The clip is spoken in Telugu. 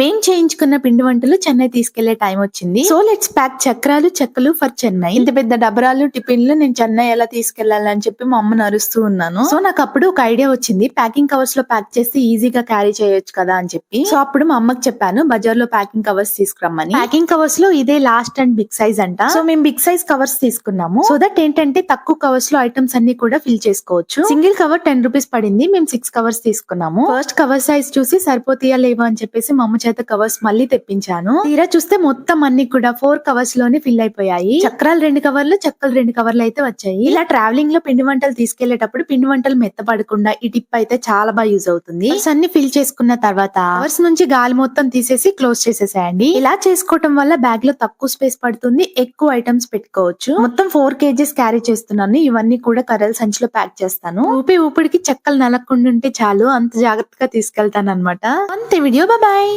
మేం చేయించుకున్న పిండి వంటలు చెన్నై తీసుకెళ్లే టైం వచ్చింది. సో లెట్స్ ప్యాక్ చక్రాలు చెక్కలు ఫర్ చెన్నై. ఇంత పెద్ద డబరాలు టిఫిన్లు నేను చెన్నై ఎలా తీసుకెళ్లాలని చెప్పి మా అమ్మని అరుస్తూ ఉన్నాను. సో నాకు అప్పుడు ఒక ఐడియా వచ్చింది, ప్యాకింగ్ కవర్స్ లో ప్యాక్ చేసి ఈజీగా క్యారీ చేయొచ్చు కదా అని చెప్పి. సో అప్పుడు మా అమ్మకి చెప్పాను బజార్ లో ప్యాకింగ్ కవర్స్ తీసుకురమ్మని. ప్యాకింగ్ కవర్స్ లో ఇదే లాస్ట్ అండ్ బిగ్ సైజ్ అంట. సో మేము బిగ్ సైజ్ కవర్స్ తీసుకున్నాము. సో దట్ ఏంటంటే తక్కువ కవర్స్ లో ఐటమ్స్ అన్ని కూడా ఫిల్ చేసుకోవచ్చు. సింగిల్ కవర్ 10 రూపీస్ పడింది. మేము 6 కవర్స్ తీసుకున్నాము. ఫస్ట్ కవర్ సైజ్ చూసి సరిపోతాయా లేవా అని చెప్పేసి మా అమ్మ చేత కవర్స్ మళ్ళీ తెప్పించాను. తీరా చూస్తే మొత్తం అన్ని కూడా 4 కవర్స్ లోనే ఫిల్ అయిపోయాయి. చక్రాలు 2 కవర్లు, చెక్కలు 2 కవర్లు అయితే వచ్చాయి. ఇలా ట్రావెలింగ్ లో పిండి వంటలు తీసుకెళ్లేటప్పుడు పిండి వంటలు మెత్తపడకుండా ఈ టిప్ అయితే చాలా బాగా యూజ్ అవుతుంది. అన్ని ఫిల్ చేసుకున్న తర్వాత కవర్స్ నుంచి గాలి మొత్తం తీసేసి క్లోజ్ చేసేసేయండి. ఇలా చేసుకోవటం వల్ల బ్యాగ్ లో తక్కువ స్పేస్ పడుతుంది, ఎక్కువ ఐటమ్స్ పెట్టుకోవచ్చు. మొత్తం 4 కేజీస్ క్యారీ చేస్తున్నాను. ఇవన్నీ కూడా కర్రల సంచిలో ప్యాక్ చేస్తాను. ఊపిడికి చెక్కలు నలగకుండా ఉంటే చాలు, అంత జాగ్రత్తగా తీసుకెళ్తాను అనమాట. అంతే వీడియో, బాయ్.